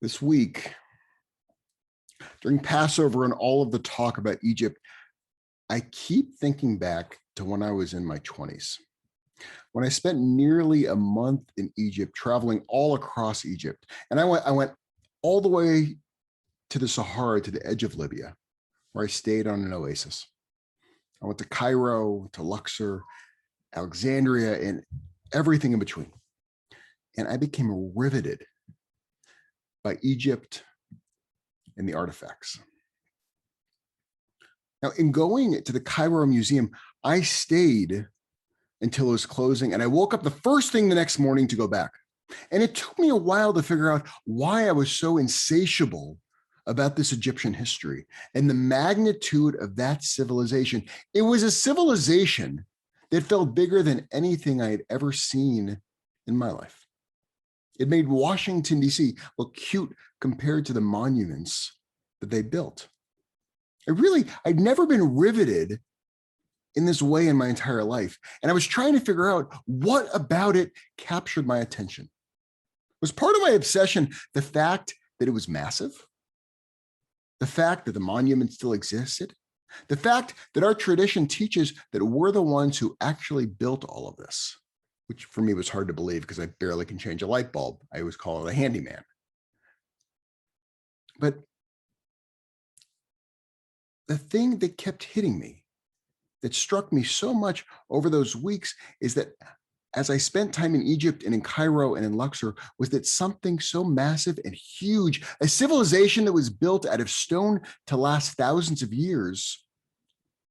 This week, during Passover and all of the talk about Egypt, I keep thinking back to when I was in my 20s, when I spent nearly a month in Egypt, traveling all across Egypt. And I went all the way to the Sahara, to the edge of Libya, where I stayed on an oasis. I went to Cairo, to Luxor, Alexandria, and everything in between. And I became riveted by Egypt and the artifacts. Now, in going to the Cairo Museum, I stayed until it was closing, and I woke up the first thing the next morning to go back. And it took me a while to figure out why I was so insatiable about this Egyptian history and the magnitude of that civilization. It was a civilization that felt bigger than anything I had ever seen in my life. It made Washington, D.C. look cute compared to the monuments that they built. I'd never been riveted in this way in my entire life. And I was trying to figure out what about it captured my attention. Was part of my obsession the fact that it was massive? The fact that the monument still existed? The fact that our tradition teaches that we're the ones who actually built all of this, which for me was hard to believe because I barely can change a light bulb. I always call it a handyman. But the thing that kept hitting me, that struck me so much over those weeks, is that as I spent time in Egypt and in Cairo and in Luxor, was that something so massive and huge, a civilization that was built out of stone to last thousands of years,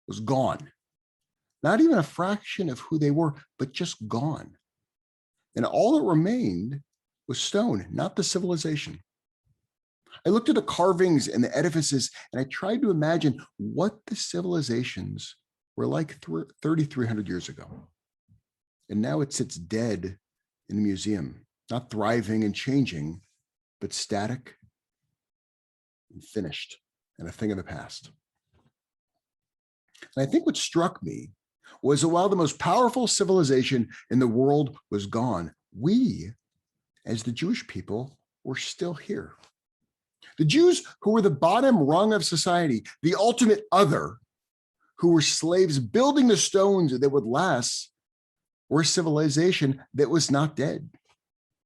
was gone. Not even a fraction of who they were, but just gone. And all that remained was stone, not the civilization. I looked at the carvings and the edifices, and I tried to imagine what the civilizations were like 3,300 years ago. And now it sits dead in the museum, not thriving and changing, but static and finished and a thing of the past. And I think what struck me was that while the most powerful civilization in the world was gone, we, as the Jewish people, were still here. The Jews, who were the bottom rung of society, the ultimate other, who were slaves building the stones that would last, were a civilization that was not dead.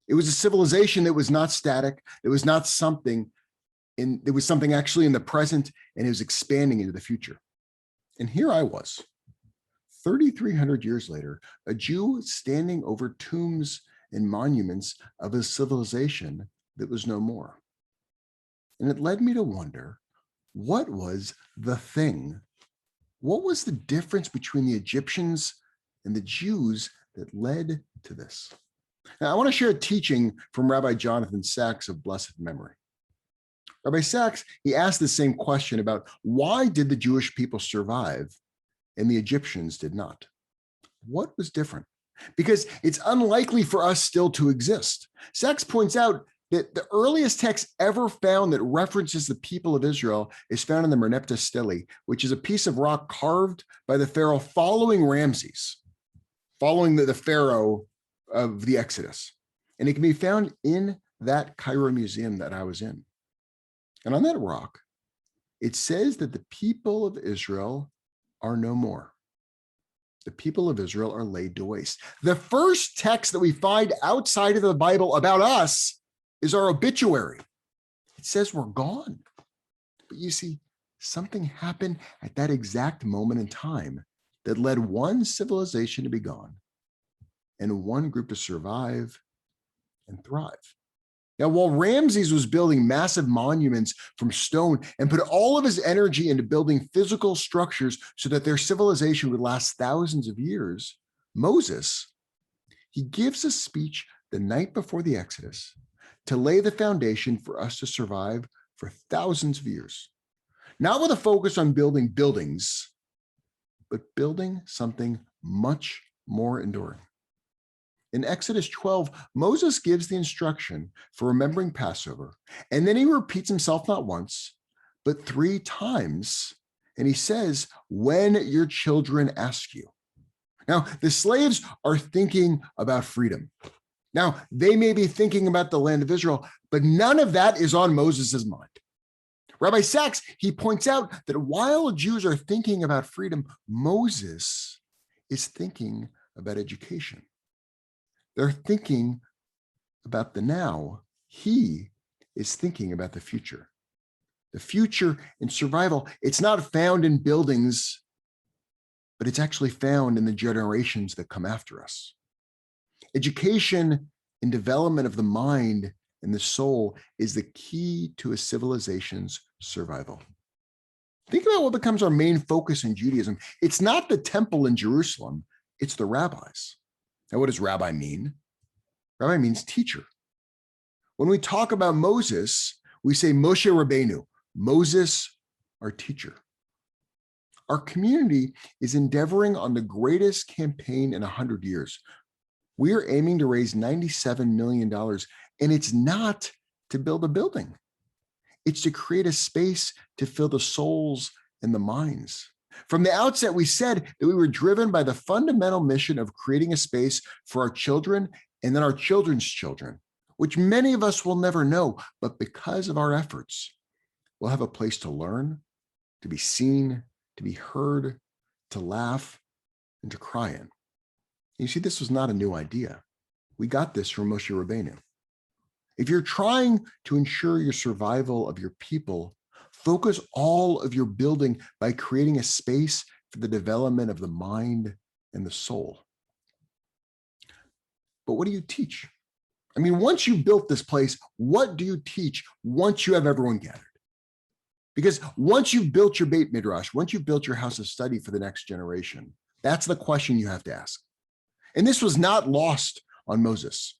It was a civilization that was not static. It was not something there was something actually in the present, and it was expanding into the future. And here I was, 3,300 years later, a Jew standing over tombs and monuments of a civilization that was no more. And it led me to wonder, what was the thing? What was the difference between the Egyptians and the Jews that led to this? Now, I want to share a teaching from Rabbi Jonathan Sacks of blessed memory. Rabbi Sacks, he asked the same question about why did the Jewish people survive and the Egyptians did not? What was different? Because it's unlikely for us still to exist. Sacks points out that the earliest text ever found that references the people of Israel is found in the Merneptah Stele, which is a piece of rock carved by the Pharaoh following Ramses, following the Pharaoh of the Exodus. And it can be found in that Cairo museum that I was in. And on that rock, it says that the people of Israel are no more. The people of Israel are laid to waste. The first text that we find outside of the Bible about us is our obituary. It says we're gone. But you see, something happened at that exact moment in time that led one civilization to be gone and one group to survive and thrive. Now, while Ramses was building massive monuments from stone and put all of his energy into building physical structures so that their civilization would last thousands of years, Moses, he gives a speech the night before the Exodus to lay the foundation for us to survive for thousands of years. Not with a focus on building buildings, but building something much more enduring. In Exodus 12, Moses gives the instruction for remembering Passover, and then he repeats himself not once, but 3 times. And he says, when your children ask you. Now, the slaves are thinking about freedom. Now, they may be thinking about the land of Israel, but none of that is on Moses' mind. Rabbi Sachs, he points out that while Jews are thinking about freedom, Moses is thinking about education. They're thinking about the now. He is thinking about the future. The future in survival, it's not found in buildings, but it's actually found in the generations that come after us. Education and development of the mind and the soul is the key to a civilization's survival. Think about what becomes our main focus in Judaism. It's not the temple in Jerusalem, it's the rabbis. Now, what does rabbi mean? Rabbi means teacher. When we talk about Moses, we say Moshe Rabbeinu, Moses, our teacher. Our community is endeavoring on the greatest campaign in 100 years. We are aiming to raise $97 million, and it's not to build a building. It's to create a space to fill the souls and the minds. From the outset, we said that we were driven by the fundamental mission of creating a space for our children and then our children's children, which many of us will never know, but because of our efforts, we'll have a place to learn, to be seen, to be heard, to laugh, and to cry in. You see, this was not a new idea. We got this from Moshe Rabbeinu. If you're trying to ensure your survival of your people, focus all of your building by creating a space for the development of the mind and the soul. But what do you teach? I mean, once you've built this place, what do you teach once you have everyone gathered? Because once you've built your Beit Midrash, once you've built your house of study for the next generation, that's the question you have to ask. And this was not lost on Moses,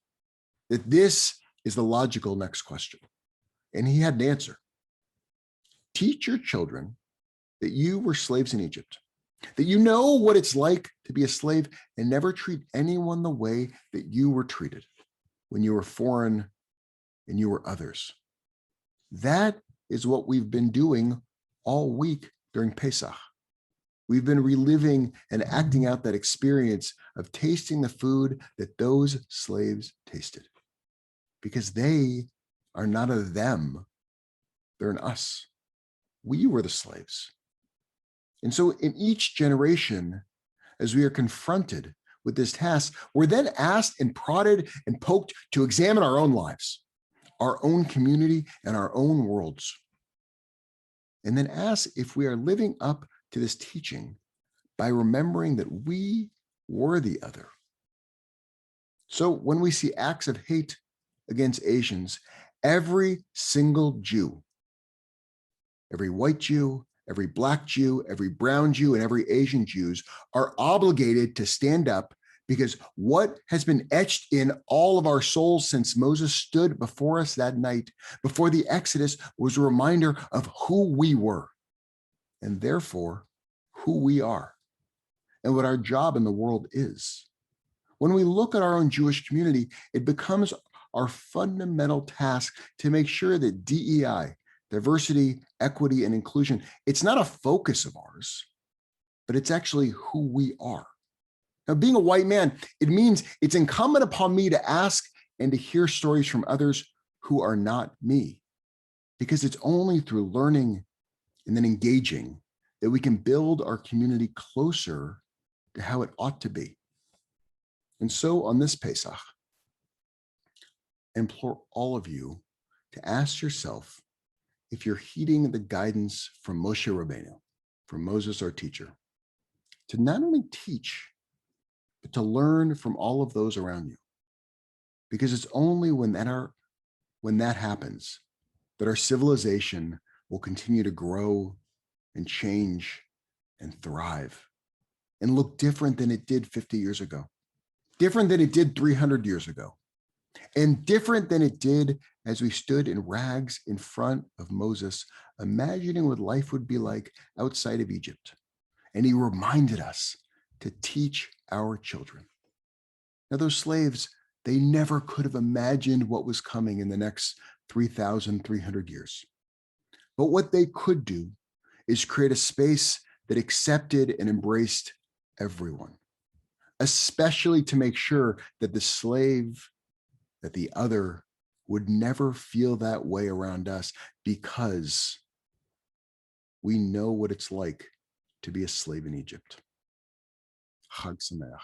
that this is the logical next question. And he had an answer. Teach your children that you were slaves in Egypt, that you know what it's like to be a slave and never treat anyone the way that you were treated when you were foreign and you were others. That is what we've been doing all week during Pesach. We've been reliving and acting out that experience of tasting the food that those slaves tasted, because they are not a them, they're an us. We were the slaves. And so in each generation, as we are confronted with this task, we're then asked and prodded and poked to examine our own lives, our own community, and our own worlds. And then ask if we are living up to this teaching by remembering that we were the other. So when we see acts of hate against Asians, every single Jew, every white Jew, every Black Jew, every brown Jew, and every Asian Jews are obligated to stand up, because what has been etched in all of our souls since Moses stood before us that night before the Exodus was a reminder of who we were, and therefore who we are, and what our job in the world is. When we look at our own Jewish community, it becomes our fundamental task to make sure that DEI, diversity, equity, and inclusion, it's not a focus of ours, but it's actually who we are. Now, being a white man, it means it's incumbent upon me to ask and to hear stories from others who are not me, because it's only through learning and then engaging that we can build our community closer to how it ought to be. And so on this Pesach, I implore all of you to ask yourself if you're heeding the guidance from Moshe Rabbeinu, from Moses, our teacher, to not only teach, but to learn from all of those around you. Because it's only when that happens that our civilization will continue to grow and change and thrive and look different than it did 50 years ago, different than it did 300 years ago, and different than it did as we stood in rags in front of Moses, imagining what life would be like outside of Egypt. And he reminded us to teach our children. Now, those slaves, they never could have imagined what was coming in the next 3,300 years. But what they could do is create a space that accepted and embraced everyone, especially to make sure that the slave that the other would never feel that way around us because we know what it's like to be a slave in Egypt. Chag Sameach.